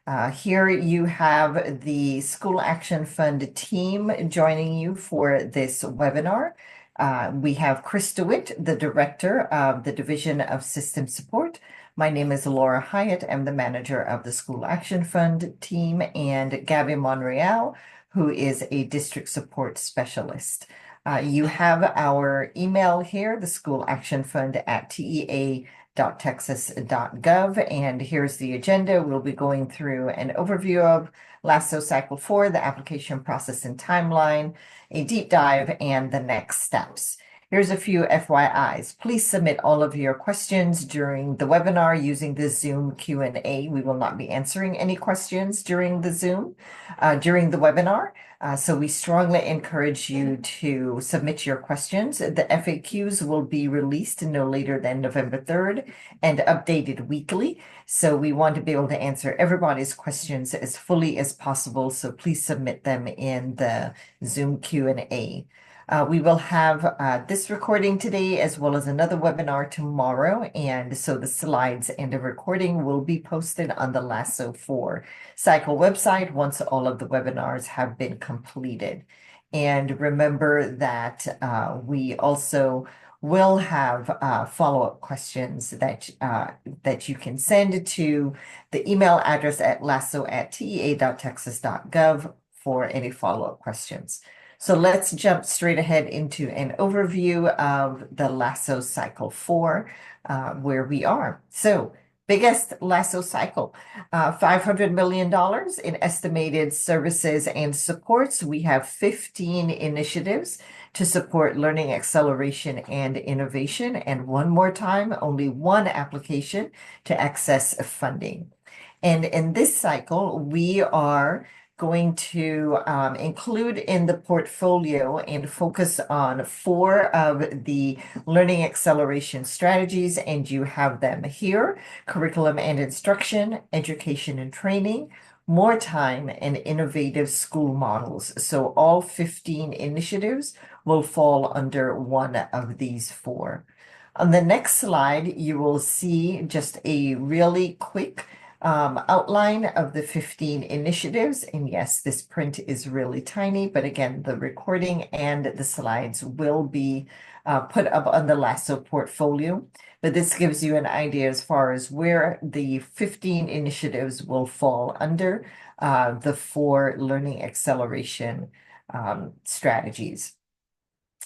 Here you have the School Action Fund team joining you for this webinar. We have Chris DeWitt, the Director of the Division of System Support. My name is Laura Hyatt. I'm the manager of the School Action Fund team, and Gabby Monreal, who is a district support specialist. You have our email here, the School Action Fund at tea.texas.gov. And here's the agenda. We'll be going through an overview of LASO Cycle 4, the application process and timeline, a deep dive, and the next steps. Here's a few FYIs. Please submit all of your questions during the webinar using the Zoom Q&A. We will not be answering any questions during the webinar. So we strongly encourage you to submit your questions. The FAQs will be released no later than November 3rd and updated weekly. So we want to be able to answer everybody's questions as fully as possible. So please submit them in the Zoom Q&A. We will have this recording today as well as another webinar tomorrow. And so the slides and the recording will be posted on the LASO 4 cycle website once all of the webinars have been completed. And remember that we also will have follow-up questions that you can send to the email address at laso@tea.texas.gov for any follow-up questions. So let's jump straight ahead into an overview of the LASO Cycle 4, where we are. So biggest LASO cycle, $500 million in estimated services and supports. We have 15 initiatives to support learning acceleration and innovation. And one more time, only one application to access funding. And in this cycle, we are going to include in the portfolio and focus on 4 of the learning acceleration strategies, and you have them here: curriculum and instruction, education and training, more time, and innovative school models. So all 15 initiatives will fall under one of these 4. On the next slide, you will see just a really quick outline of the 15 initiatives. And yes, this print is really tiny, but again, the recording and the slides will be put up on the LASO portfolio. But this gives you an idea as far as where the 15 initiatives will fall under the 4 learning acceleration strategies.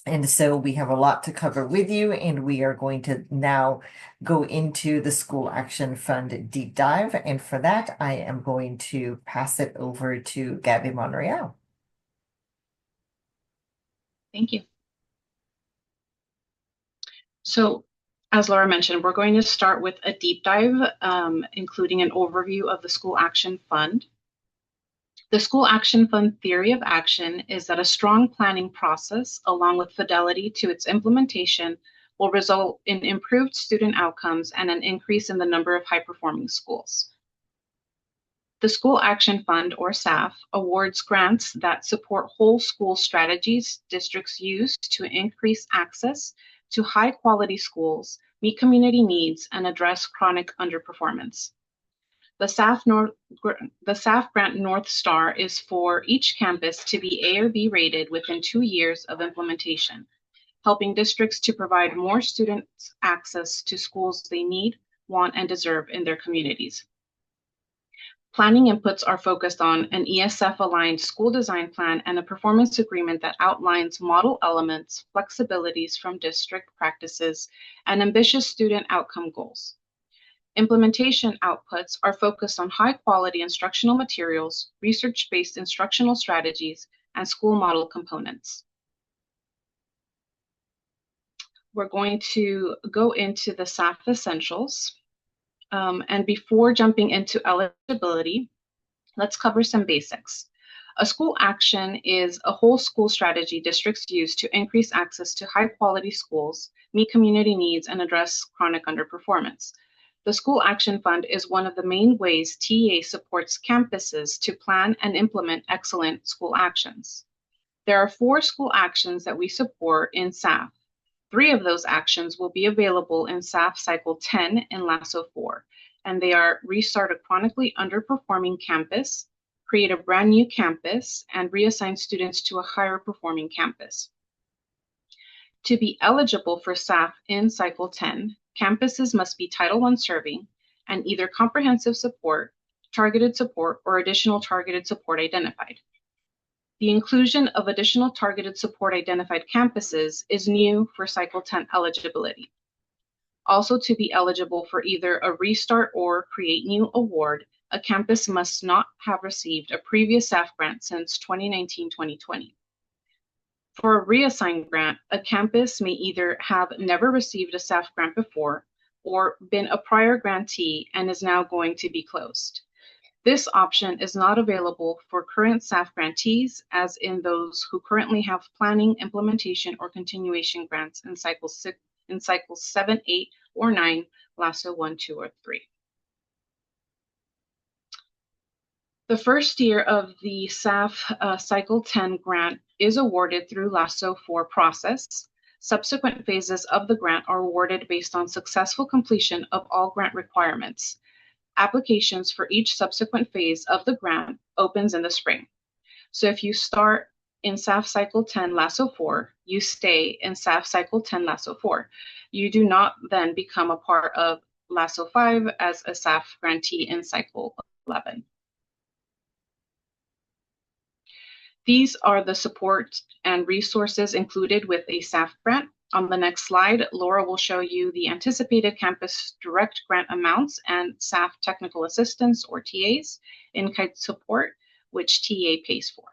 And so we have a lot to cover with you, and we are going to now go into the School Action Fund deep dive. And for that, I am going to pass it over to Gabby Monreal. Thank you. So as Laura mentioned, we're going to start with a deep dive, including an overview of the School Action Fund. The School Action Fund theory of action is that a strong planning process, along with fidelity to its implementation, will result in improved student outcomes and an increase in the number of high-performing schools. The School Action Fund, or SAF, awards grants that support whole school strategies districts use to increase access to high-quality schools, meet community needs, and address chronic underperformance. The SAF Grant North Star is for each campus to be A or B rated within 2 years of implementation, helping districts to provide more students access to schools they need, want, and deserve in their communities. Planning inputs are focused on an ESF-aligned school design plan and a performance agreement that outlines model elements, flexibilities from district practices, and ambitious student outcome goals. Implementation outputs are focused on high-quality instructional materials, research-based instructional strategies, and school model components. We're going to go into the SAF essentials. And before jumping into eligibility, let's cover some basics. A school action is a whole school strategy districts use to increase access to high-quality schools, meet community needs, and address chronic underperformance. The School Action Fund is one of the main ways TEA supports campuses to plan and implement excellent school actions. There are 4 school actions that we support in SAF. 3 of those actions will be available in SAF Cycle 10 in LASO 4, and they are restart a chronically underperforming campus, create a brand new campus, and reassign students to a higher performing campus. To be eligible for SAF in Cycle 10, campuses must be Title I serving and either comprehensive support, targeted support, or additional targeted support identified. The inclusion of additional targeted support identified campuses is new for Cycle 10 eligibility. Also, to be eligible for either a Restart or Create New award, a campus must not have received a previous SAF grant since 2019-2020. For a reassigned grant, a campus may either have never received a SAF grant before or been a prior grantee and is now going to be closed. This option is not available for current SAF grantees, as in those who currently have planning, implementation, or continuation grants in cycles 7, 8, or 9, LASO 1, 2, or 3. The first year of the SAF Cycle 10 grant is awarded through LASO 4 process. Subsequent phases of the grant are awarded based on successful completion of all grant requirements. Applications for each subsequent phase of the grant opens in the spring. So if you start in SAF Cycle 10 LASO 4, you stay in SAF Cycle 10 LASO 4. You do not then become a part of LASO 5 as a SAF grantee in Cycle 11. These are the support and resources included with a SAF grant. On the next slide, Laura will show you the anticipated campus direct grant amounts and SAF technical assistance, or TAs, in-kind support, which TA pays for.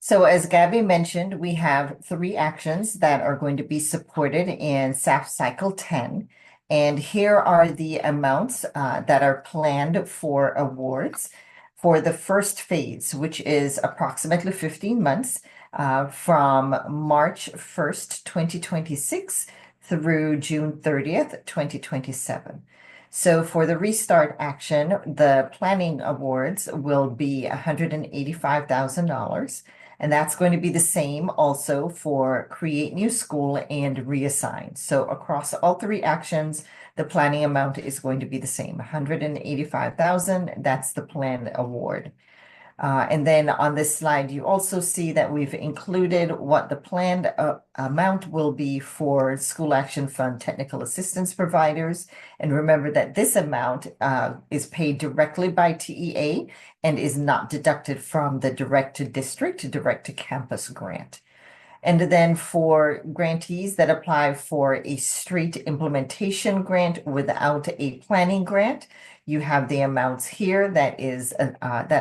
So as Gabby mentioned, we have 3 actions that are going to be supported in SAF Cycle 10. And here are the amounts that are planned for awards for the first phase, which is approximately 15 months from March 1st, 2026 through June 30th, 2027. So for the restart action, the planning awards will be $185,000. And that's going to be the same also for create new school and reassign. So across all 3 actions, the planning amount is going to be the same, 185,000. That's the plan award. And then on this slide, you also see that we've included what the planned amount will be for School Action Fund technical assistance providers. And remember that this amount is paid directly by TEA and is not deducted from the direct to district, direct to campus grant. And then for grantees that apply for a straight implementation grant without a planning grant, you have the amounts here that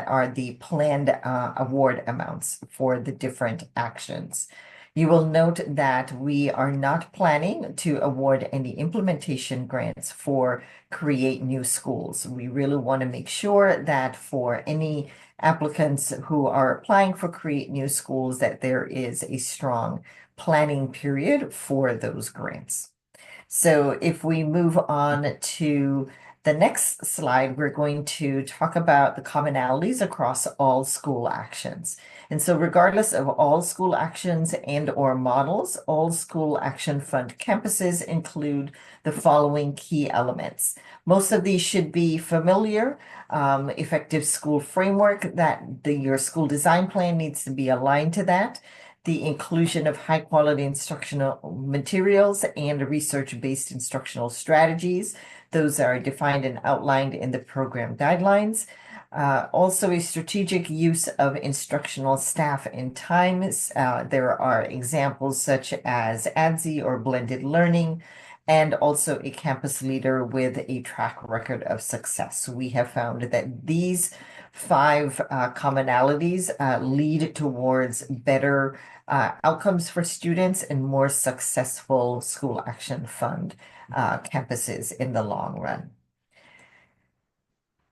are the planned award amounts for the different actions. You will note that we are not planning to award any implementation grants for create new schools. We really want to make sure that for any applicants who are applying for create new schools, that there is a strong planning period for those grants. So if we move on to the next slide, we're going to talk about the commonalities across all school actions. And so regardless of all school actions and or models, all School Action Fund campuses include the following key elements. Most of these should be familiar. Effective school framework, that your school design plan needs to be aligned to that. The inclusion of high quality instructional materials and research-based instructional strategies. Those are defined and outlined in the program guidelines. Also a strategic use of instructional staff and times. There are examples such as ADSI or blended learning, and also a campus leader with a track record of success. We have found that these 5 commonalities lead towards better outcomes for students and more successful School Action Fund campuses in the long run.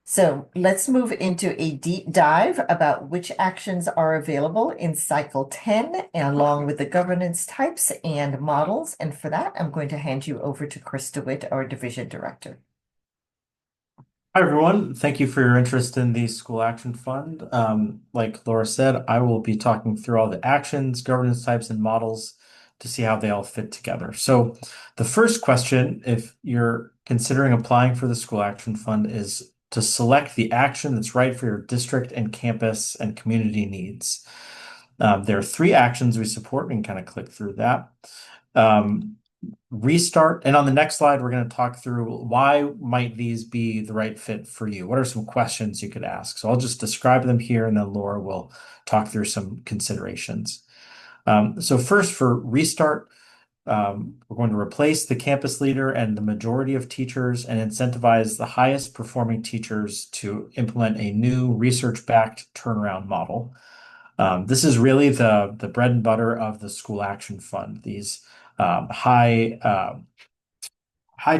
So let's move into a deep dive about which actions are available in Cycle 10, along with the governance types and models. And for that, I'm going to hand you over to Chris DeWitt, our Division Director. Hi, everyone. Thank you for your interest in the School Action Fund. Like Laura said, I will be talking through all the actions, governance types, and models to see how they all fit together. So, the first question, if you're considering applying for the School Action Fund, is to select the action that's right for your district and campus and community needs. There are three actions we support. We can kind of click through that. Um, Restart. And on the next slide, we're going to talk through why might these be the right fit for you? What are some questions you could ask? So I'll just describe them here, and then Laura will talk through some considerations. So first, for restart, we're going to replace the campus leader and the majority of teachers and incentivize the highest performing teachers to implement a new research-backed turnaround model. This is really the bread and butter of the School Action Fund. These high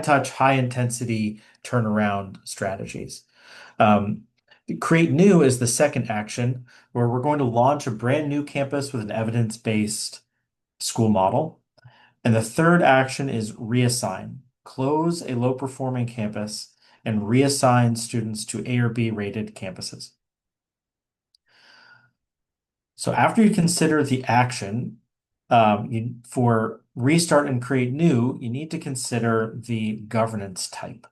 touch, high intensity turnaround strategies. Um, Create new is the second action, where we're going to launch a brand new campus with an evidence-based school model. And the third action is reassign. Close a low-performing campus and reassign students to A or B rated campuses. So after you consider the action, for restart and create new, you need to consider the governance type.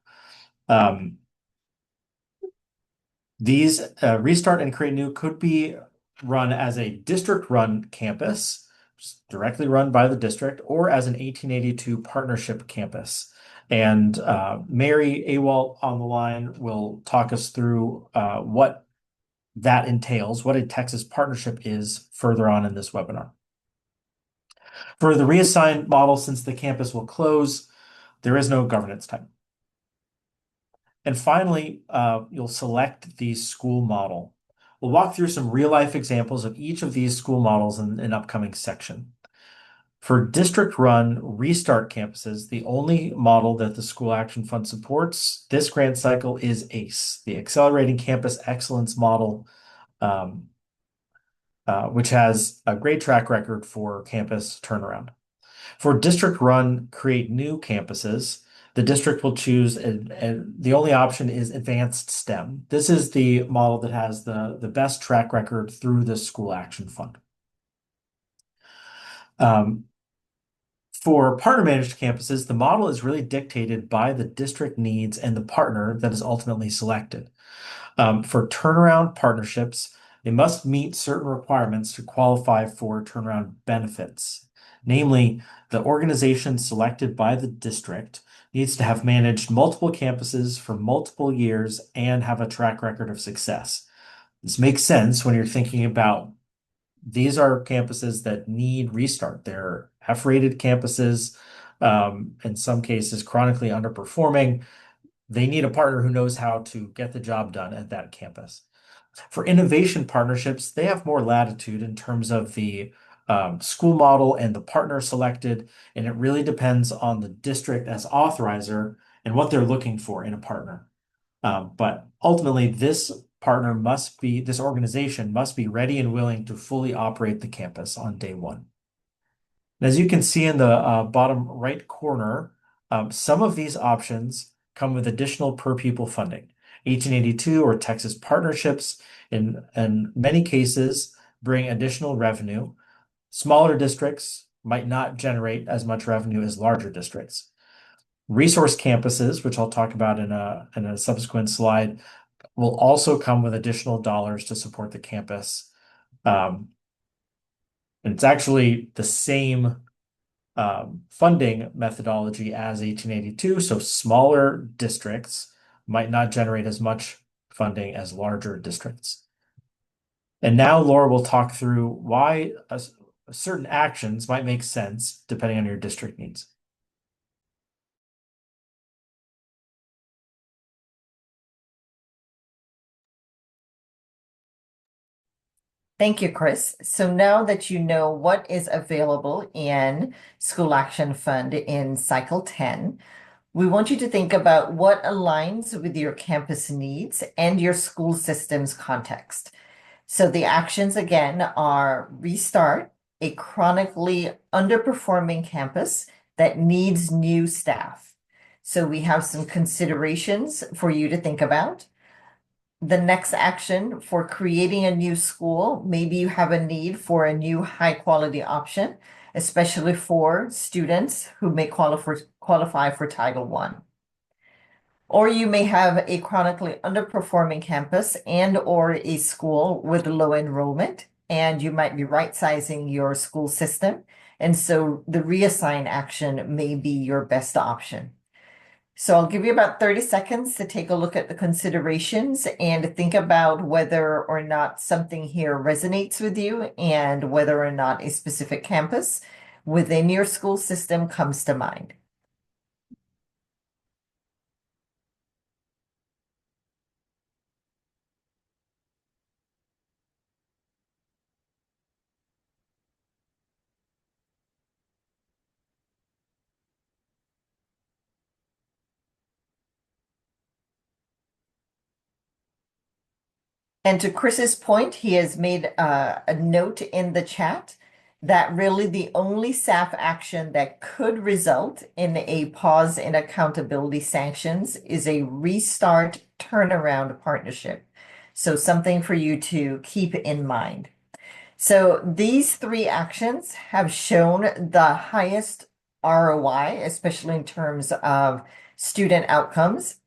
Um, These restart and create new could be run as a district-run campus, directly run by the district, or as an 1882 partnership campus. And Mary Awalt on the line will talk us through what that entails, what a Texas partnership is further on in this webinar. For the reassigned model, since the campus will close, there is no governance type. And finally, you'll select the school model. We'll walk through some real-life examples of each of these school models in an upcoming section. For district-run restart campuses, the only model that the School Action Fund supports this grant cycle is ACE, the Accelerating Campus Excellence Model, um, which has a great track record for campus turnaround. For district-run create new campuses, the district will choose, and the only option is advanced STEM. This is the model that has the best track record through the School Action Fund. Um, for partner managed campuses, the model is really dictated by the district needs and the partner that is ultimately selected. For turnaround partnerships, they must meet certain requirements to qualify for turnaround benefits. Namely, the organization selected by the district needs to have managed multiple campuses for multiple years and have a track record of success. This makes sense when you're thinking about these are campuses that need restart. They're F-rated campuses, in some cases chronically underperforming. They need a partner who knows how to get the job done at that campus. For innovation partnerships, they have more latitude in terms of the school model and the partner selected, and it really depends on the district as authorizer and what they're looking for in a partner. But ultimately, this organization must be ready and willing to fully operate the campus on day one. And as you can see in the bottom right corner, some of these options come with additional per pupil funding. 1882 or Texas partnerships in many cases bring additional revenue. Smaller districts might not generate as much revenue as larger districts. Resource campuses, which I'll talk about in a subsequent slide, will also come with additional dollars to support the campus. And it's actually the same funding methodology as 1882. So smaller districts might not generate as much funding as larger districts. And now Laura will talk through why certain actions might make sense depending on your district needs. Thank you, Chris. So now that you know what is available in School Action Fund in Cycle 10, we want you to think about what aligns with your campus needs and your school system's context. So the actions again are restart a chronically underperforming campus that needs new staff. So we have some considerations for you to think about. The next action for creating a new school, maybe you have a need for a new high quality option, especially for students who may qualify for Title I. Or you may have a chronically underperforming campus and or a school with low enrollment, and you might be right-sizing your school system. And so the reassign action may be your best option. So I'll give you about 30 seconds to take a look at the considerations and think about whether or not something here resonates with you and whether or not a specific campus within your school system comes to mind. And to Chris's point, he has made a note in the chat that really the only staff action that could result in a pause in accountability sanctions is a restart turnaround partnership. So something for you to keep in mind. So these three actions have shown the highest ROI, especially in terms of student outcomes.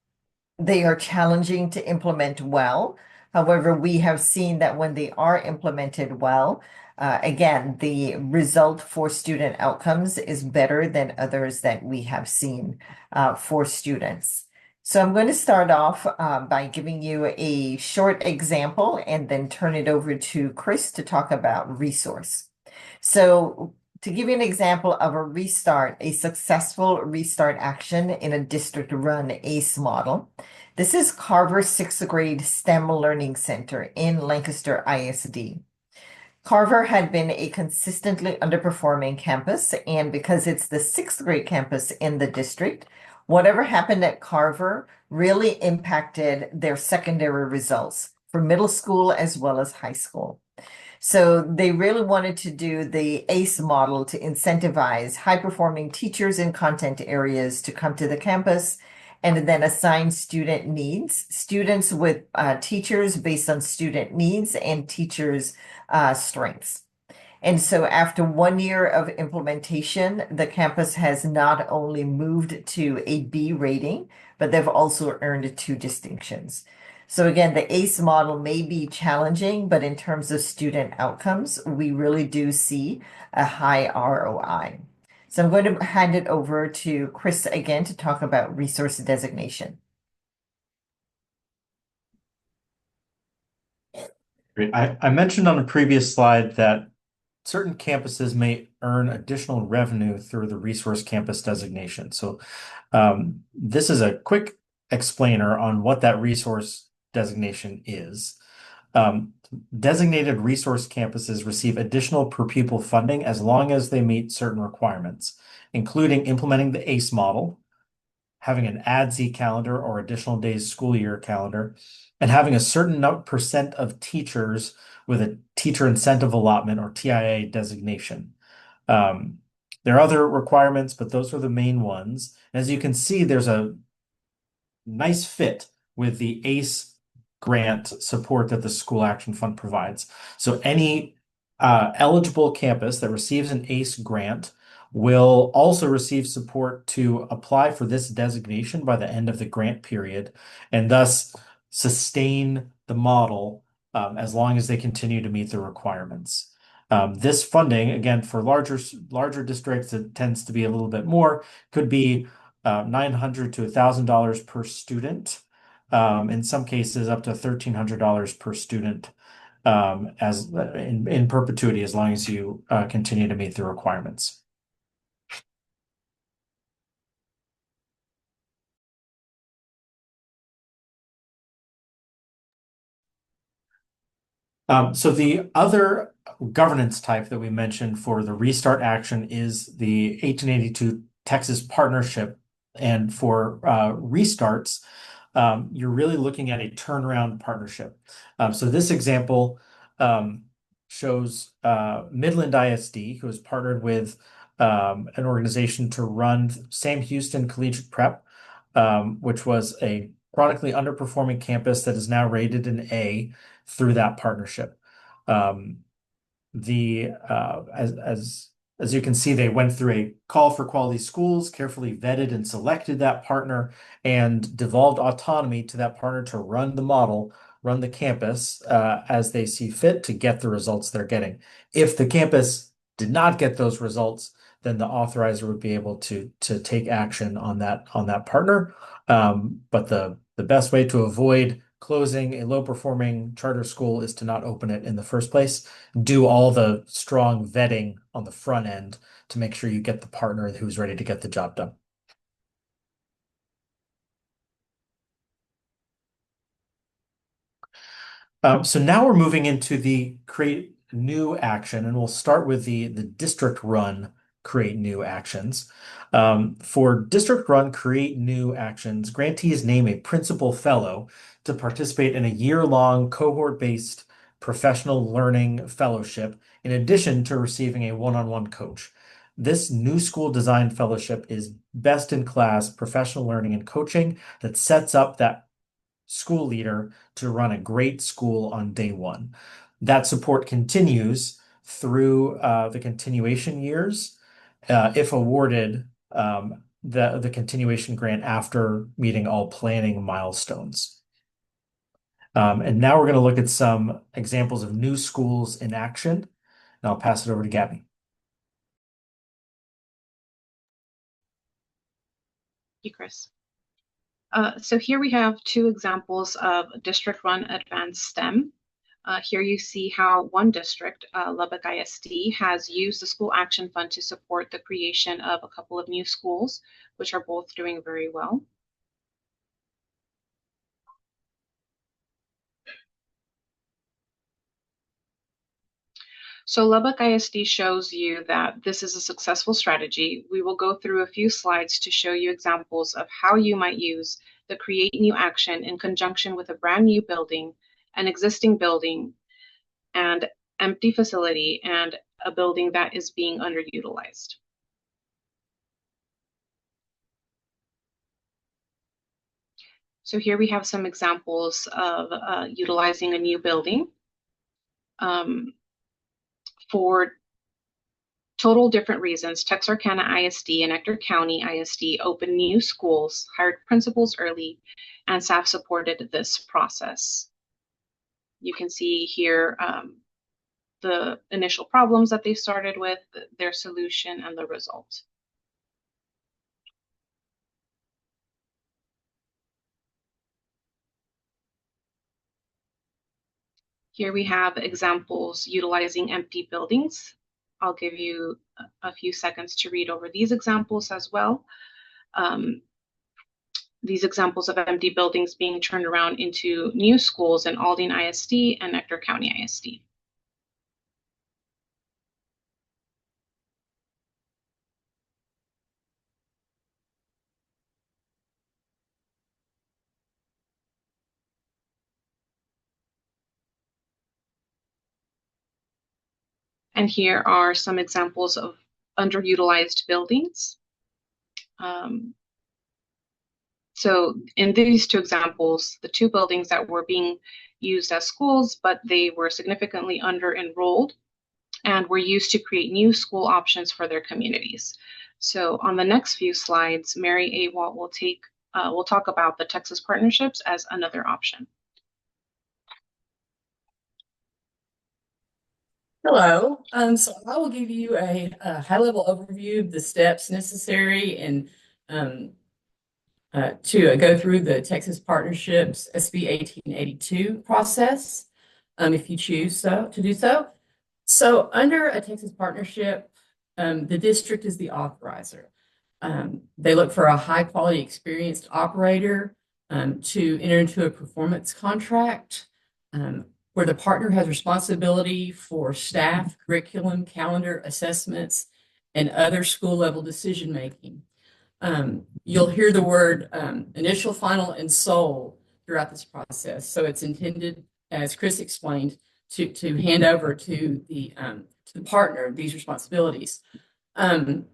They are challenging to implement well. However, we have seen that when they are implemented well, again, the result for student outcomes is better than others that we have seen for students. So I'm going to start off by giving you a short example and then turn it over to Chris to talk about resource. So to give you an example of a restart, a successful restart action in a district-run ACE model, this is Carver sixth grade STEM Learning Center in Lancaster ISD. Carver had been a consistently underperforming campus, and because it's the sixth grade campus in the district, whatever happened at Carver really impacted their secondary results for middle school as well as high school. So they really wanted to do the ACE model to incentivize high-performing teachers in content areas to come to the campus and then assign student needs, students with teachers based on student needs and teachers' strengths. And so after 1 year of implementation, the campus has not only moved to a B rating, but they've also earned two distinctions. So again, the ACE model may be challenging, but in terms of student outcomes, we really do see a high ROI. So I'm going to hand it over to Chris again to talk about resource designation. Great. I mentioned on a previous slide that certain campuses may earn additional revenue through the resource campus designation. So this is a quick explainer on what that resource designation is. Designated resource campuses receive additional per pupil funding as long as they meet certain requirements, including implementing the ACE model, having an ADSE calendar or additional days school year calendar, and having a certain percent of teachers with a teacher incentive allotment or TIA designation. There are other requirements, but those are the main ones. As you can see, there's a nice fit with the ACE grant support that the School Action Fund provides. So any eligible campus that receives an ACE grant will also receive support to apply for this designation by the end of the grant period and thus sustain the model as long as they continue to meet the requirements. This funding, again, for larger districts, it tends to be a little bit more, could be $900 to $1,000 per student. In some cases, up to $1,300 per student as in perpetuity, as long as you continue to meet the requirements. So the other governance type that we mentioned for the restart action is the 1882 Texas Partnership. And for restarts, you're really looking at a turnaround partnership. So this example shows Midland ISD, who has partnered with an organization to run Sam Houston Collegiate Prep which was a chronically underperforming campus that is now rated an A through that partnership. Um, the as you can see, they went through a call for quality schools, carefully vetted and selected that partner, and devolved autonomy to that partner to run the model, run the campus as they see fit to get the results they're getting. If the campus did not get those results, then the authorizer would be able to take action on that partner. But the best way to avoid closing a low-performing charter school is to not open it in the first place. Do all the strong vetting on the front end to make sure you get the partner who's ready to get the job done. So now we're moving into the create new action, and we'll start with the district run create new actions. For district run create new actions, grantees name a principal fellow to participate in a year-long cohort-based professional learning fellowship, in addition to receiving a one-on-one coach. This new school design fellowship is best in class professional learning and coaching that sets up that school leader to run a great school on day one. That support continues through the continuation years, if awarded the continuation grant after meeting all planning milestones. And now we're going to look at some examples of new schools in action, and I'll pass it over to Gabby. Thank you, Chris. So here we have two examples of district-run advanced STEM. Here you see how one district, Lubbock ISD, has used the School Action Fund to support the creation of a couple of new schools, which are both doing very well. So Lubbock ISD shows you that this is a successful strategy. We will go through a few slides to show you examples of how you might use the Create New action in conjunction with a brand new building, an existing building, and empty facility, and a building that is being underutilized. So here we have some examples of utilizing a new building. For total different reasons, Texarkana ISD and Ector County ISD opened new schools, hired principals early, and staff supported this process. You can see here the initial problems that they started with, their solution, and the result. Here we have examples utilizing empty buildings. I'll give you a few seconds to read over these examples as well. These examples of empty buildings being turned around into new schools in Aldine ISD and Ector County ISD. And here are some examples of underutilized buildings. So in these two examples, the two buildings that were being used as schools, but they were significantly under-enrolled and were used to create new school options for their communities. So on the next few slides, Mary Awalt will talk about the Texas partnerships as another option. Hello. So I will give you a high-level overview of the steps necessary and to go through the Texas Partnerships SB 1882 process, if you choose to do so. So under a Texas partnership, the district is the authorizer. They look for a high-quality, experienced operator to enter into a performance contract where the partner has responsibility for staff, curriculum, calendar, assessments, and other school-level decision-making. You'll hear the word initial, final, and sole throughout this process. So it's intended, as Chris explained, to hand over to the partner these responsibilities. The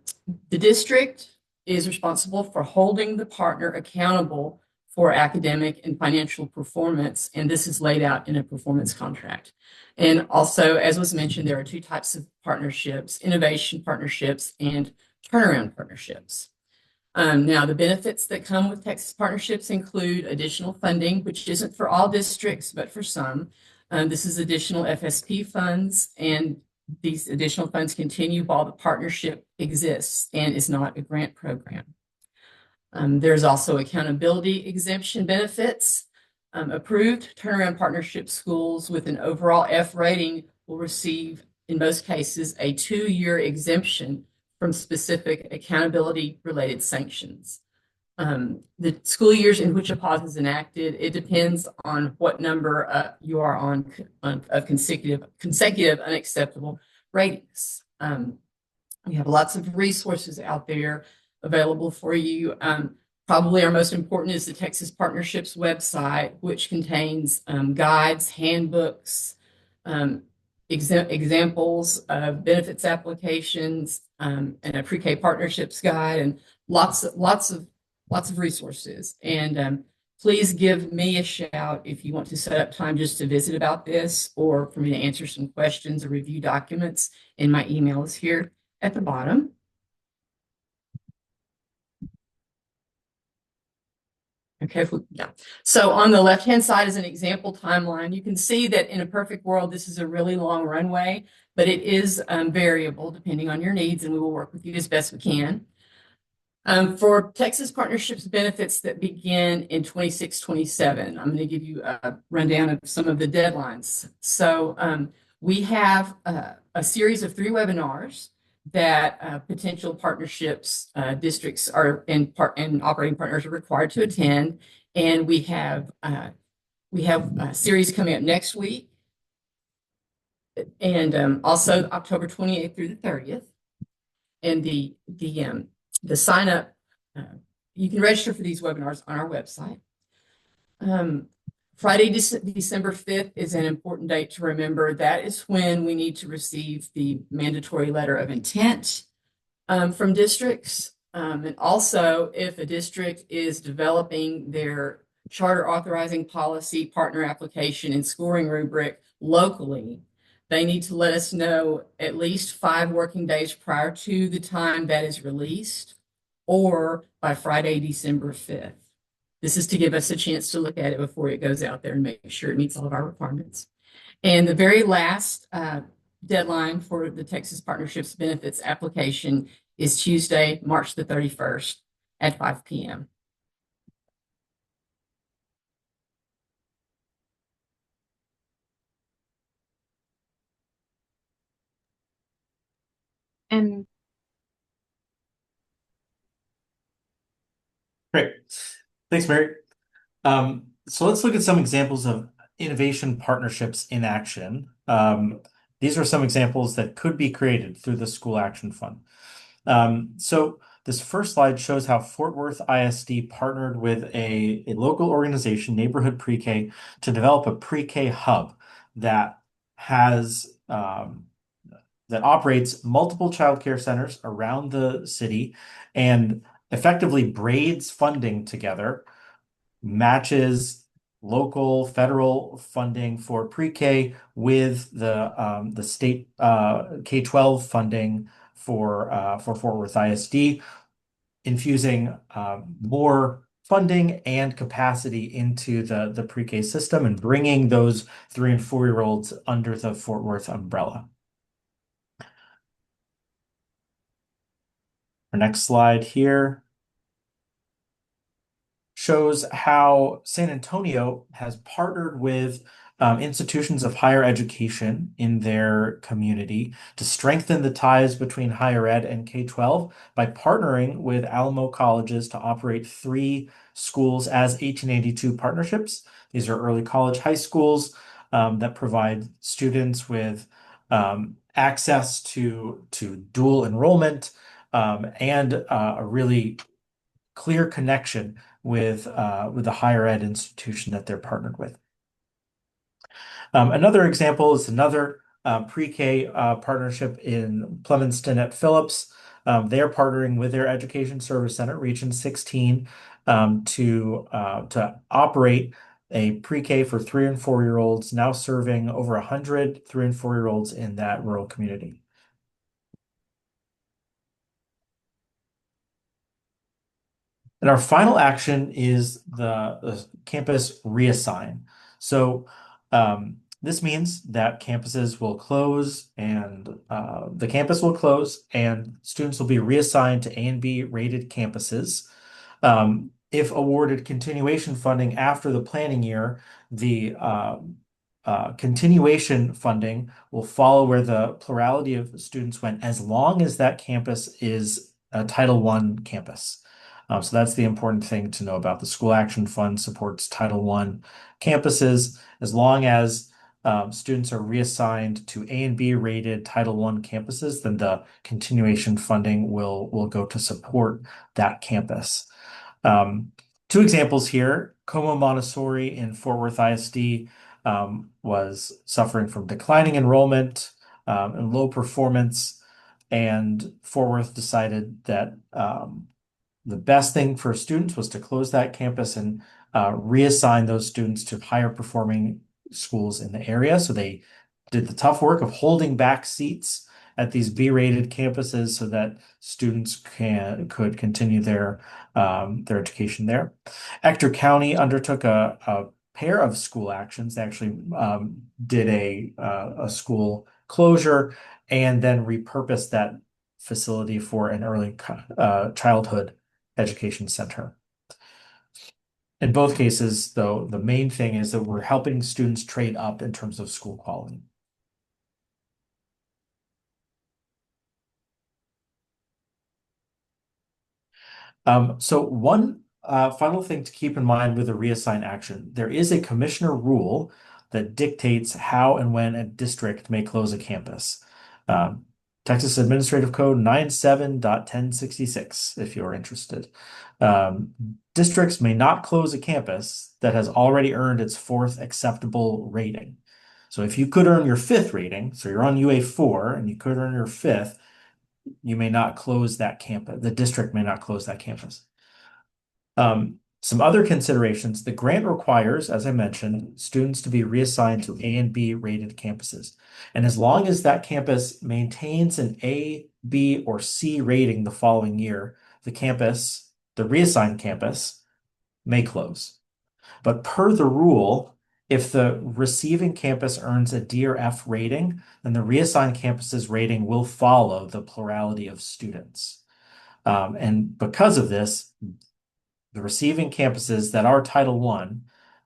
district is responsible for holding the partner accountable for academic and financial performance, and this is laid out in a performance contract. And also, as was mentioned, there are two types of partnerships: innovation partnerships and turnaround partnerships. Now, the benefits that come with Texas partnerships include additional funding, which isn't for all districts, but for some. This is additional FSP funds, and these additional funds continue while the partnership exists and is not a grant program. There's also accountability exemption benefits. Approved turnaround partnership schools with an overall F rating will receive, in most cases, a 2-year exemption from specific accountability-related sanctions. The school years in which a pause is enacted, it depends on what number you are on of consecutive unacceptable ratings. We have lots of resources out there available for you. Probably our most important is the Texas Partnerships website, which contains guides, handbooks, examples of benefits applications, and a pre-K partnerships guide, and lots of resources. And please give me a shout if you want to set up time just to visit about this, or for me to answer some questions or review documents. And my email is here at the bottom. Okay, yeah. So on the left-hand side is an example timeline. You can see that in a perfect world, this is a really long runway, but it is variable depending on your needs, and we will work with you as best we can. For Texas Partnerships benefits that begin in 26-27, I'm going to give you a rundown of some of the deadlines. So we have a series of 3 webinars that potential partnerships districts are and operating partners are required to attend, and we have a series coming up next week, and also October 28th through the 30th. And the sign up, you can register for these webinars on our website. Friday, December 5th is an important date to remember. That is when we need to receive the mandatory letter of intent from districts. And also, if a district is developing their charter authorizing policy, partner application, and scoring rubric locally, they need to let us know at least 5 working days prior to the time that is released, or by Friday, December 5th. This is to give us a chance to look at it before it goes out there and make sure it meets all of our requirements. And the very last deadline for the Texas Partnerships Benefits application is Tuesday, March the 31st at 5 p.m. And Great. Thanks, Mary. So let's look at some examples of innovation partnerships in action. These are some examples that could be created through the School Action Fund. So this first slide shows how Fort Worth ISD partnered with a local organization, Neighborhood Pre-K, to develop a pre-K hub that has that operates multiple childcare centers around the city and effectively braids funding together, matches local federal funding for pre-K with the state K-12 funding for Fort Worth ISD, infusing more funding and capacity into the pre-K system and bringing those 3- and 4-year-olds under the Fort Worth umbrella. Our next slide here shows how San Antonio has partnered with institutions of higher education in their community to strengthen the ties between higher ed and K-12 by partnering with Alamo colleges to operate 3 schools as 1882 partnerships. These are early college high schools that provide students with access to dual enrollment and a really clear connection with the higher ed institution that they're partnered with. Another example is another pre-K partnership in Plevinston at Phillips. They are partnering with their Education Service Center, Region 16, to operate a pre-K for 3 and 4-year-olds, now serving over 100 3 and 4-year-olds in that rural community. And our final action is the campus reassign. So this means that campuses will close and the campus will close and students will be reassigned to A and B rated campuses. If awarded continuation funding after the planning year, the continuation funding will follow where the plurality of students went, as long as that campus is a Title I campus. So that's the important thing to know about. The School Action Fund supports Title I campuses. As long as students are reassigned to A and B rated Title I campuses, then the continuation funding will go to support that campus. Two examples here. Como Montessori in Fort Worth ISD was suffering from declining enrollment and low performance, and Fort Worth decided that the best thing for students was to close that campus and reassign those students to higher performing schools in the area. So they did the tough work of holding back seats at these B-rated campuses so that students could continue their education there. Ector County undertook a pair of school actions. They actually did a school closure and then repurposed that facility for an early childhood education center. In both cases, though, the main thing is that we're helping students trade up in terms of school quality. So one final thing to keep in mind with a reassign action, there is a commissioner rule that dictates how and when a district may close a campus. Texas Administrative Code 97.1066, if you're interested. Districts may not close a campus that has already earned its 4th acceptable rating. So if you could earn your 5th rating, so you're on UA4 and you could earn your 5th, you may not close that campus. The district may not close that campus. Some other considerations, the grant requires, as I mentioned, students to be reassigned to A and B rated campuses. And as long as that campus maintains an A, B, or C rating the following year, the reassigned campus, may close. But per the rule, if the receiving campus earns a D or F rating, then the reassigned campus's rating will follow the plurality of students. And because of this, the receiving campuses that are Title I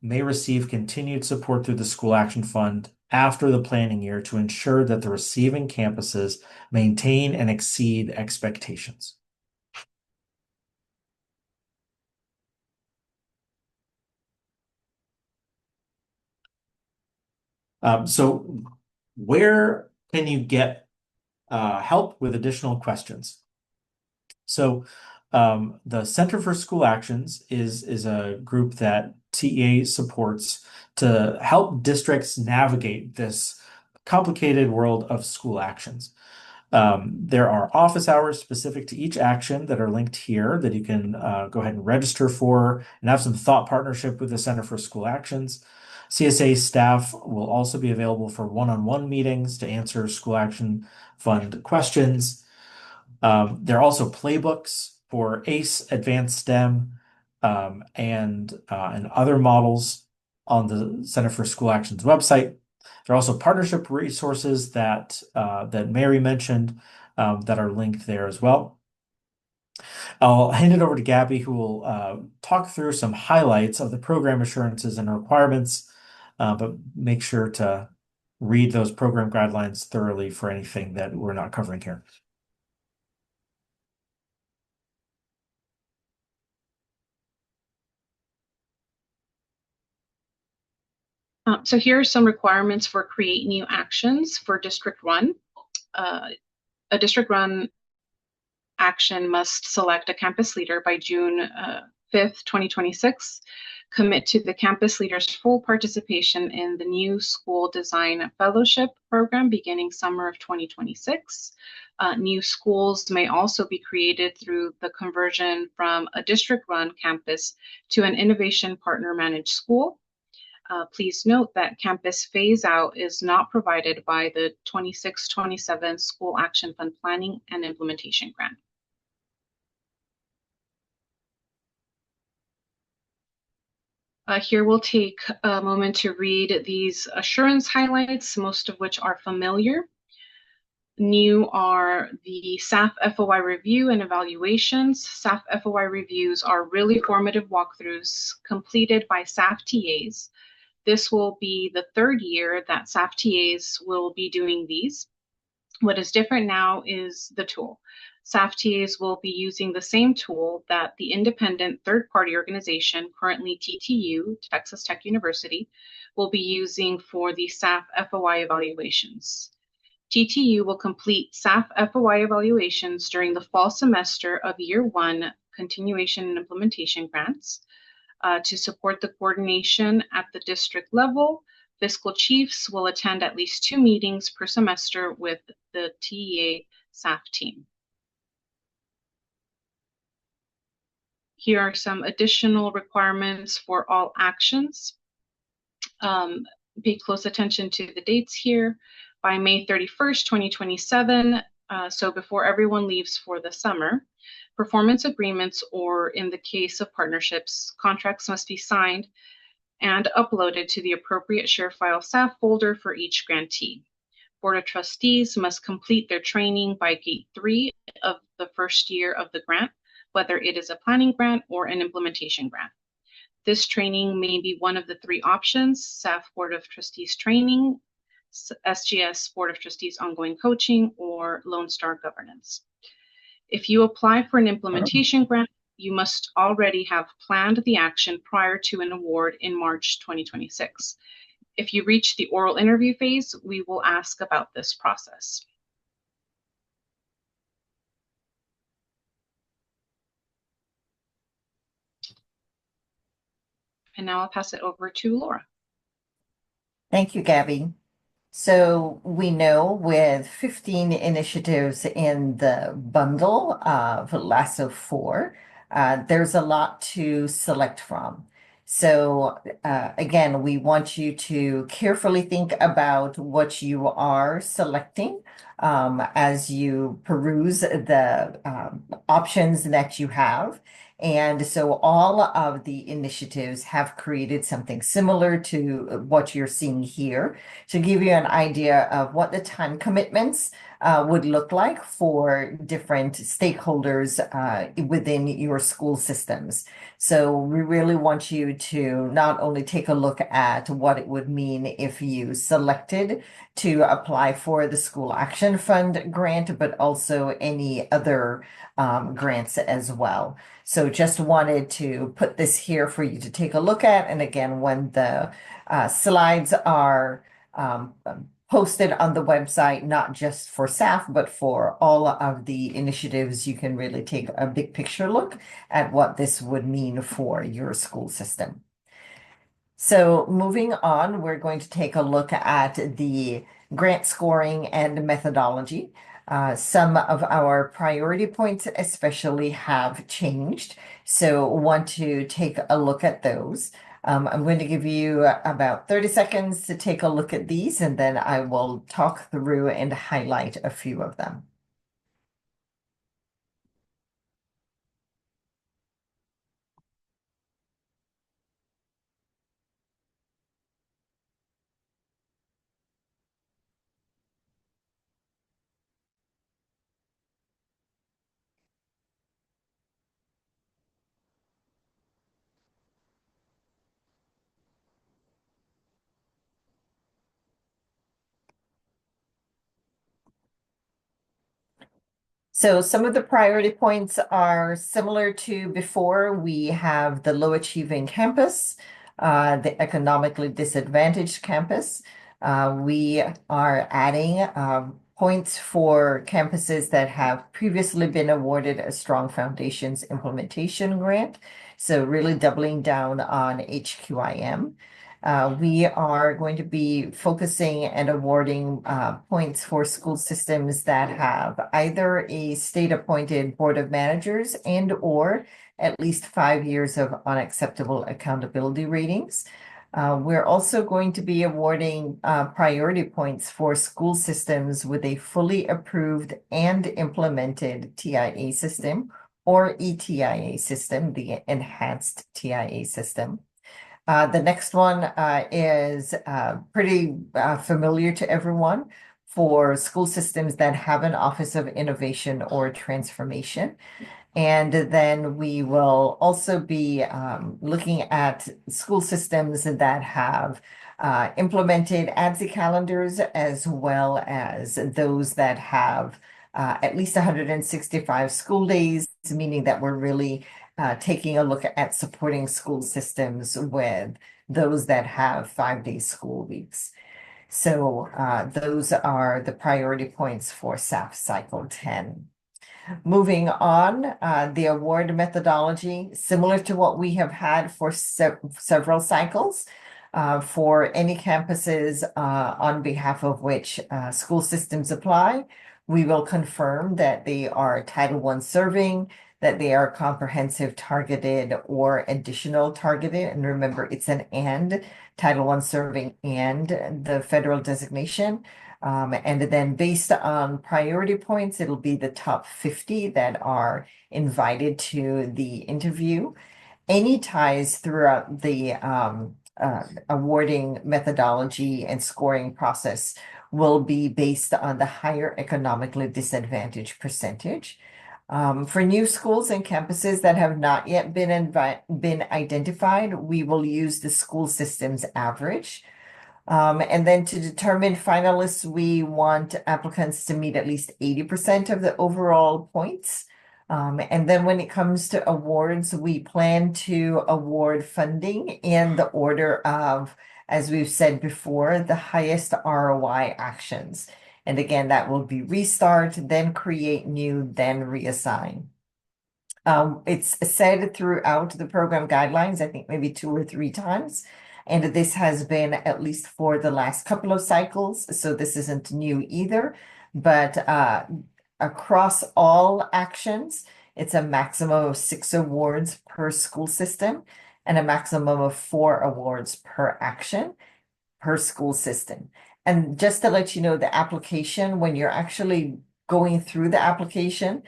may receive continued support through the School Action Fund after the planning year to ensure that the receiving campuses maintain and exceed expectations. So where can you get help with additional questions? So the Center for School Actions is a group that TEA supports to help districts navigate this complicated world of school actions. There are office hours specific to each action that are linked here that you can go ahead and register for and have some thought partnership with the Center for School Actions. CSA staff will also be available for one-on-one meetings to answer School Action Fund questions. There are also playbooks for ACE, Advanced STEM, and other models on the Center for School Action's website. There are also partnership resources that Mary mentioned that are linked there as well. I'll hand it over to Gabby, who will talk through some highlights of the program assurances and requirements, but make sure to read those program guidelines thoroughly for anything that we're not covering here. So here are some requirements for create new actions for District 1. A District 1 action must select a campus leader by June 5th, 2026, commit to the campus leaders' full participation in the new school design fellowship program beginning summer of 2026. New schools may also be created through the conversion from a district-run campus to an innovation partner managed school. Please note that campus phase out is not provided by the 26-27 School Action Fund Planning and Implementation Grant. Here we'll take a moment to read these assurance highlights, most of which are familiar. New are the SAF FOI review and evaluations. SAF FOI reviews are really formative walkthroughs completed by SAF TAs. This will be the third year that SAF TAs will be doing these. What is different now is the tool. SAF TAs will be using the same tool that the independent third-party organization, currently TTU, Texas Tech University, will be using for the SAF FOI evaluations. TTU will complete SAF FOI evaluations during the fall semester of Year 1 Continuation and Implementation Grants. To support the coordination at the district level, fiscal chiefs will attend at least 2 meetings per semester with the TEA SAF team. Here are some additional requirements for all actions. Pay close attention to the dates here. By May 31st, 2027, so before everyone leaves for the summer, performance agreements, or in the case of partnerships, contracts must be signed and uploaded to the appropriate ShareFile SAF folder for each grantee. Board of Trustees must complete their training by Gate 3 of the first year of the grant, whether it is a planning grant or an implementation grant. This training may be one of the 3 options: SAF Board of Trustees training, SGS Board of Trustees ongoing coaching, or Lone Star governance. If you apply for an implementation grant, you must already have planned the action prior to an award in March 2026. If you reach the oral interview phase, we will ask about this process. And now I'll pass it over to Laura. Thank you, Gabby. So we know with 15 initiatives in the bundle of LASO 4, there's a lot to select from. So again, we want you to carefully think about what you are selecting as you peruse the options that you have. And so all of the initiatives have created something similar to what you're seeing here to give you an idea of what the time commitments would look like for different stakeholders within your school systems. So we really want you to not only take a look at what it would mean if you selected to apply for the School Action Fund grant, but also any other grants as well. So just wanted to put this here for you to take a look at. And again, when the slides are posted on the website, not just for SAF, but for all of the initiatives, you can really take a big picture look at what this would mean for your school system. So moving on, we're going to take a look at the grant scoring and methodology. Some of our priority points especially have changed, so want to take a look at those. I'm going to give you about 30 seconds to take a look at these, and then I will talk through and highlight a few of them. So some of the priority points are similar to before. We have the low achieving campus, the economically disadvantaged campus. We are adding points for campuses that have previously been awarded a Strong Foundations Implementation Grant. So really doubling down on HQIM. We are going to be focusing and awarding points for school systems that have either a state-appointed board of managers and or at least 5 years of unacceptable accountability ratings. We're also going to be awarding priority points for school systems with a fully approved and implemented TIA system or ETIA system, the enhanced TIA system. The next one is pretty familiar to everyone for school systems that have an Office of Innovation or Transformation. And then we will also be looking at school systems that have implemented ADSI calendars, as well as those that have at least 165 school days, meaning that we're really taking a look at supporting school systems with those that have 5-day school weeks. So those are the priority points for SAF Cycle 10. Moving on, the award methodology, similar to what we have had for several cycles, for any campuses on behalf of which school systems apply, we will confirm that they are Title I serving, that they are comprehensive targeted or additional targeted. And remember, it's an and, Title I serving and the federal designation. And then based on priority points, it'll be the top 50 that are invited to the interview. Any ties throughout the awarding methodology and scoring process will be based on the higher economically disadvantaged percentage. For new schools and campuses that have not yet been identified, we will use the school system's average. And then to determine finalists, we want applicants to meet at least 80% of the overall points. And then when it comes to awards, we plan to award funding in the order of, as we've said before, the highest ROI actions. And again, that will be restart, then create new, then reassign. It's said throughout the program guidelines, I think maybe 2 or 3 times. And this has been at least for the last couple of cycles, so this isn't new either. But across all actions, it's a maximum of 6 awards per school system and a maximum of 4 awards per action per school system. And just to let you know, the application, when you're actually going through the application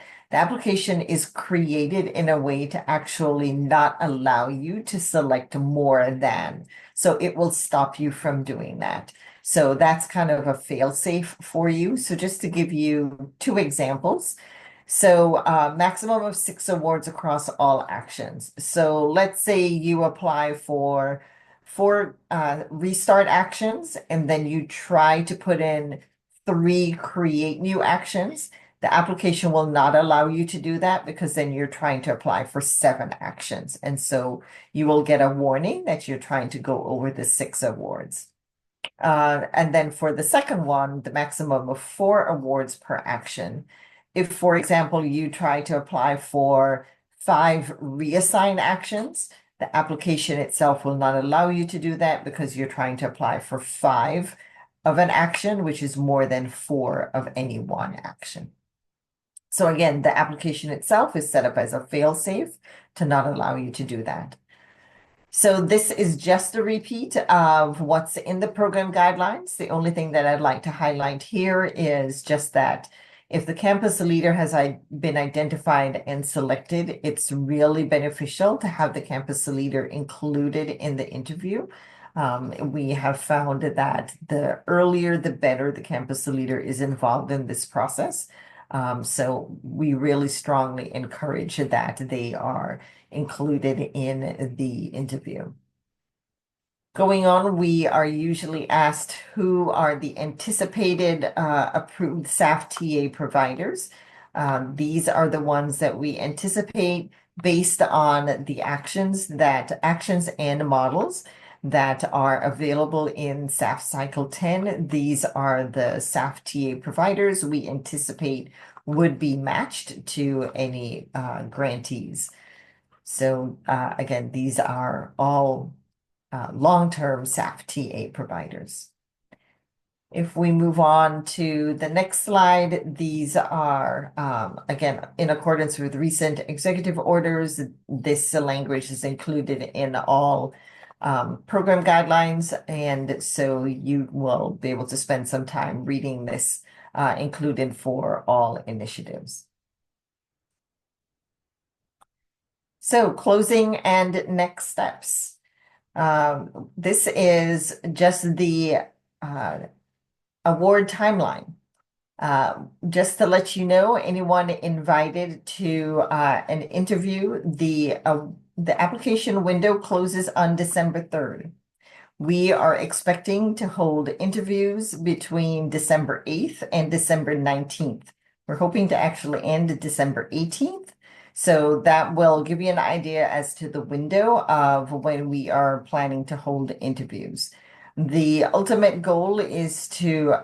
is created in a way to actually not allow you to select more than. So it will stop you from doing that. So that's kind of a fail-safe for you. So just to give you 2 examples. So maximum of 6 awards across all actions. So let's say you apply for 4 restart actions, and then you try to put in 3 create new actions. The application will not allow you to do that because then you're trying to apply for 7 actions. And so you will get a warning that you're trying to go over the 6 awards. And then for the second one, the maximum of 4 awards per action. If, for example, you try to apply for 5 reassign actions, the application itself will not allow you to do that because you're trying to apply for 5 of an action, which is more than 4 of any one action. So again, the application itself is set up as a fail-safe to not allow you to do that. So this is just a repeat of what's in the program guidelines. The only thing that I'd like to highlight here is just that if the campus leader has been identified and selected, it's really beneficial to have the campus leader included in the interview. We have found that the earlier, the better the campus leader is involved in this process. So we really strongly encourage that they are included in the interview. Going on, we are usually asked who are the anticipated approved SAF TA providers. These are the ones that we anticipate based on the actions and models that are available in SAF Cycle 10. These are the SAF TA providers we anticipate would be matched to any grantees. So again, these are all long-term SAF TA providers. If we move on to the next slide, these are, again, in accordance with recent executive orders, this language is included in all program guidelines, and so you will be able to spend some time reading this, included for all initiatives. So closing and next steps. This is just the award timeline. Just to let you know, anyone invited to an interview, the application window closes on December 3rd. We are expecting to hold interviews between December 8th and December 19th. We're hoping to actually end December 18th. So that will give you an idea as to the window of when we are planning to hold interviews. The ultimate goal is to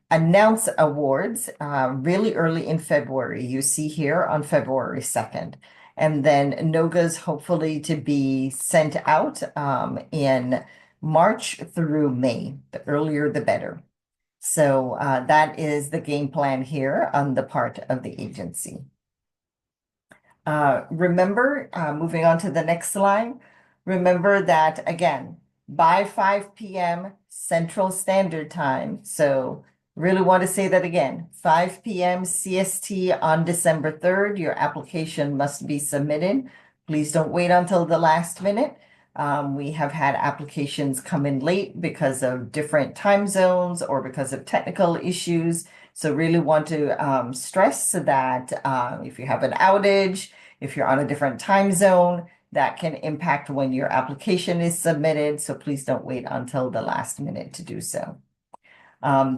announce awards really early in February. You see here on February 2nd. And then NOGAs hopefully to be sent out in March through May. The earlier, the better. So that is the game plan here on the part of the agency. Remember, moving on to the next slide, remember that, again, by 5 p.m. Central Standard Time, so really want to say that again, 5 p.m. CST on December 3rd, your application must be submitted. Please don't wait until the last minute. We have had applications come in late because of different time zones or because of technical issues. So really want to stress that if you have an outage, if you're on a different time zone, that can impact when your application is submitted. So please don't wait until the last minute to do so.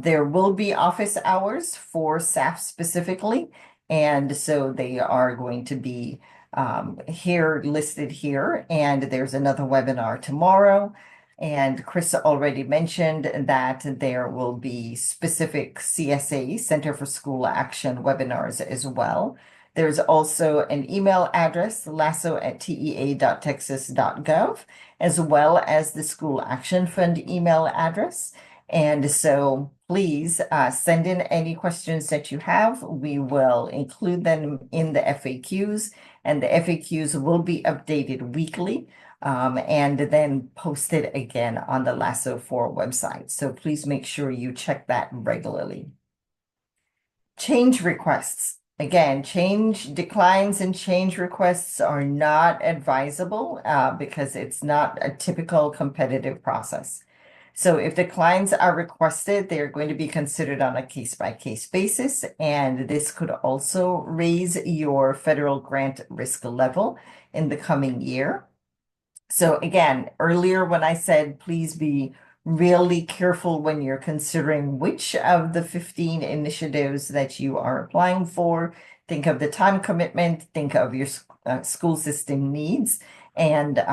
There will be office hours for SAF specifically, and so they are going to be listed here, and there's another webinar tomorrow. And Chris already mentioned that there will be specific CSA, Center for School Action webinars as well. There's also an email address, laso@tea.texas.gov, as well as the School Action Fund email address. And so please send in any questions that you have. We will include them in the FAQs, and the FAQs will be updated weekly and then posted again on the LASO 4 website. So please make sure you check that regularly. Change requests. Again, change declines and change requests are not advisable because it's not a typical competitive process. So if declines are requested, they're going to be considered on a case-by-case basis, and this could also raise your federal grant risk level in the coming year. So again, earlier when I said please be really careful when you're considering which of the 15 initiatives that you are applying for, think of the time commitment, think of your school system needs, and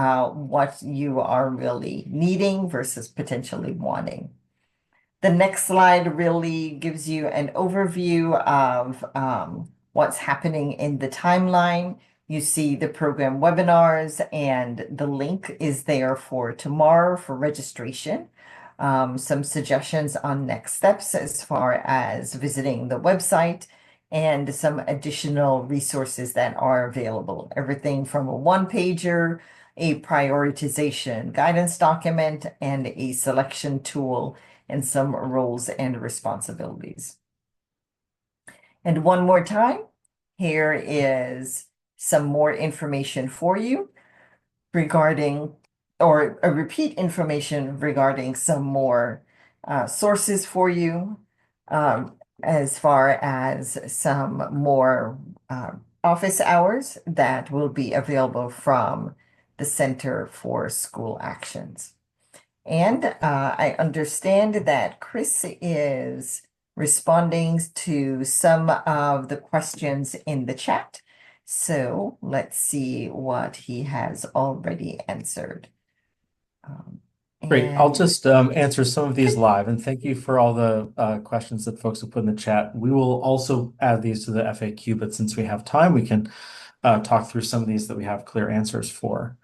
what you are really needing versus potentially wanting. The next slide really gives you an overview of what's happening in the timeline. You see the program webinars, and the link is there for tomorrow for registration. Some suggestions on next steps as far as visiting the website, and some additional resources that are available. Everything from a one-pager, a prioritization guidance document, and a selection tool, and some roles and responsibilities. And one more time, here is some more information for you regarding, or a repeat information regarding some more sources for you, as far as some more office hours that will be available from the Center for School Actions. And I understand that Chris is responding to some of the questions in the chat. So let's see what he has already answered. Great. I'll And just answer some of these live, and thank you for all the questions that folks have put in the chat. We will also add these to the FAQ, but since we have time, we can talk through some of these that we have clear answers for.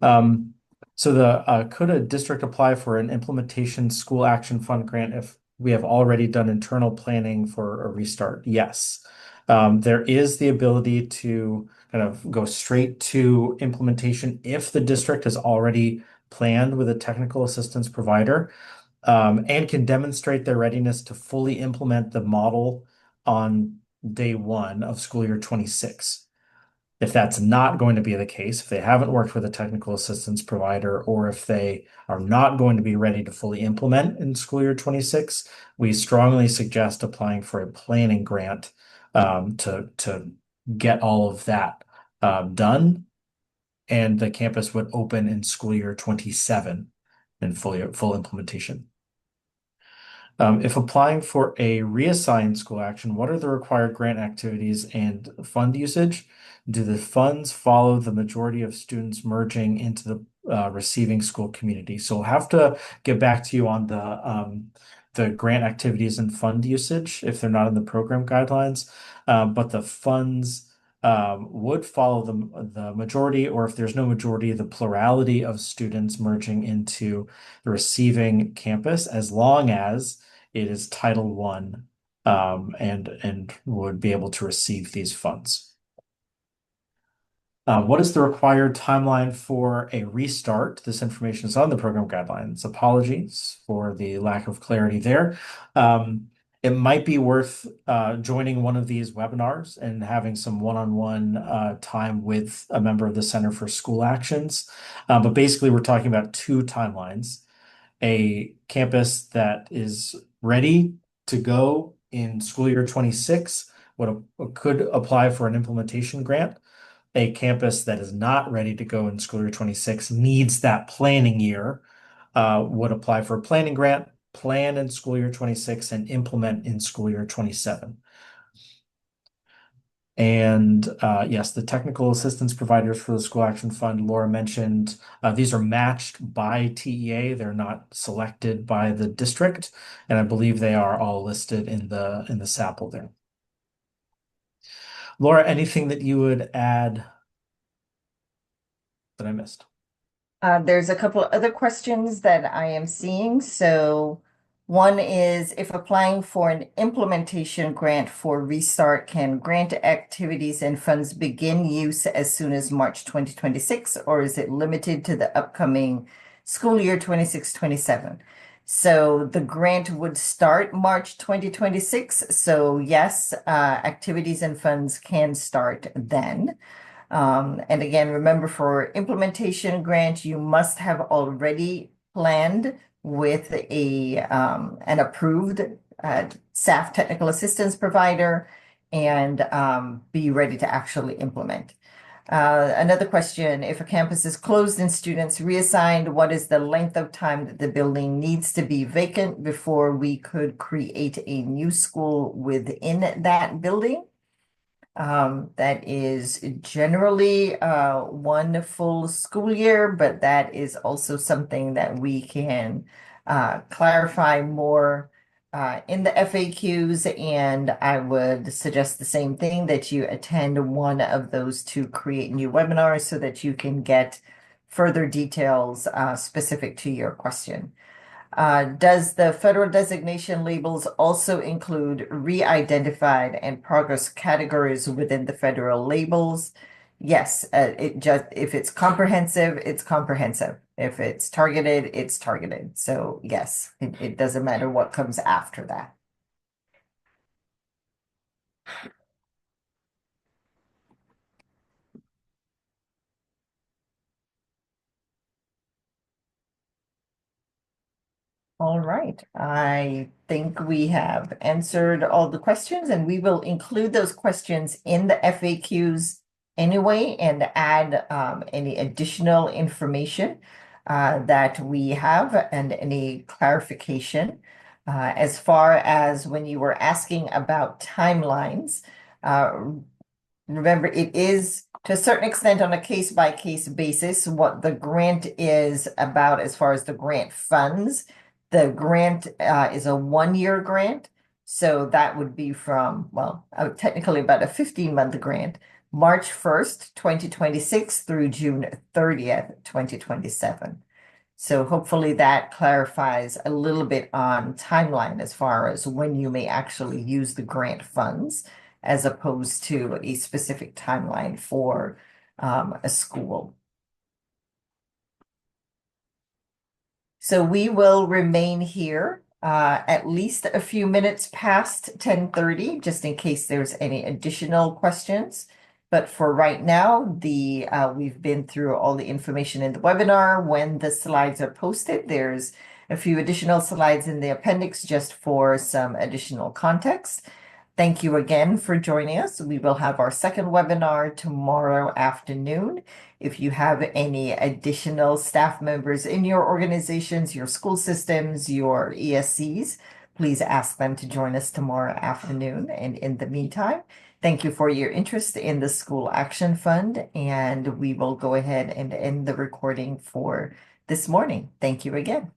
So could a district apply for an implementation school action fund grant if we have already done internal planning for a restart? Yes. There is the ability to kind of go straight to implementation if the district has already planned with a technical assistance provider, and can demonstrate their readiness to fully implement the model on day one of school year 26. If that's not going to be the case, if they haven't worked with a technical assistance provider, or if they are not going to be ready to fully implement in school year 26, we strongly suggest applying for a planning grant to get all of that done, and the campus would open in school year 27 in full implementation. If applying for a reassigned school action, what are the required grant activities and fund usage? Do the funds follow the majority of students merging into the receiving school community? So we'll have to get back to you on the grant activities and fund usage if they're not in the program guidelines. But the funds would follow the majority, or if there's no majority, the plurality of students merging into the receiving campus, as long as it is Title I, and would be able to receive these funds. What is the required timeline for a restart? This information is on the program guidelines. Apologies for the lack of clarity there. It might be worth joining one of these webinars and having some one-on-one time with a member of the Center for School Actions. But basically, we're talking about two timelines. A campus that is ready to go in school year 26 could apply for an implementation grant. A campus that is not ready to go in school year 26 needs that planning year, would apply for a planning grant, plan in school year 26, and implement in school year 27. And yes, the technical assistance providers for the School Action Fund, Laura mentioned, these are matched by TEA. They're not selected by the district, and I believe they are all listed in the sample there. Laura, anything that you would add that I missed? There's a couple of other questions that I am seeing. So one is, if applying for an implementation grant for Restart, can grant activities and funds begin use as soon as March 2026, or is it limited to the upcoming school year 26-27? So the grant would start March 2026. So yes, activities and funds can start then. And again, remember, for implementation grant, you must have already planned with an approved staff technical assistance provider, and be ready to actually implement. Another question, if a campus is closed and students reassigned, what is the length of time that the building needs to be vacant before we could create a new school within that building? That is generally one full school year, but that is also something that we can clarify more in the FAQs, and I would suggest the same thing, that you attend one of those to create new webinars so that you can get further details specific to your question. Does the federal designation labels also include re-identified and progress categories within the federal labels? Yes, if it's comprehensive, it's comprehensive. If it's targeted, it's targeted. So yes, it doesn't matter what comes after that. All right, I think we have answered all the questions, and we will include those questions in the FAQs anyway, and add any additional information that we have, and any clarification. As far as when you were asking about timelines, remember, it is to a certain extent on a case-by-case basis what the grant is about as far as the grant funds. The grant is a 1-year grant. So that would be from, well, technically about a 15-month grant, March 1st, 2026 through June 30th, 2027. So hopefully that clarifies a little bit on timeline as far as when you may actually use the grant funds, as opposed to a specific timeline for a school. So we will remain here at least a few minutes past 10:30, just in case there's any additional questions. But for right now, we've been through all the information in the webinar. When the slides are posted, there's a few additional slides in the appendix just for some additional context. Thank you again for joining us. We will have our second webinar tomorrow afternoon. If you have any additional staff members in your organizations, your school systems, your ESCs, please ask them to join us tomorrow afternoon. And in the meantime, thank you for your interest in the School Action Fund, and we will go ahead and end the recording for this morning. Thank you again.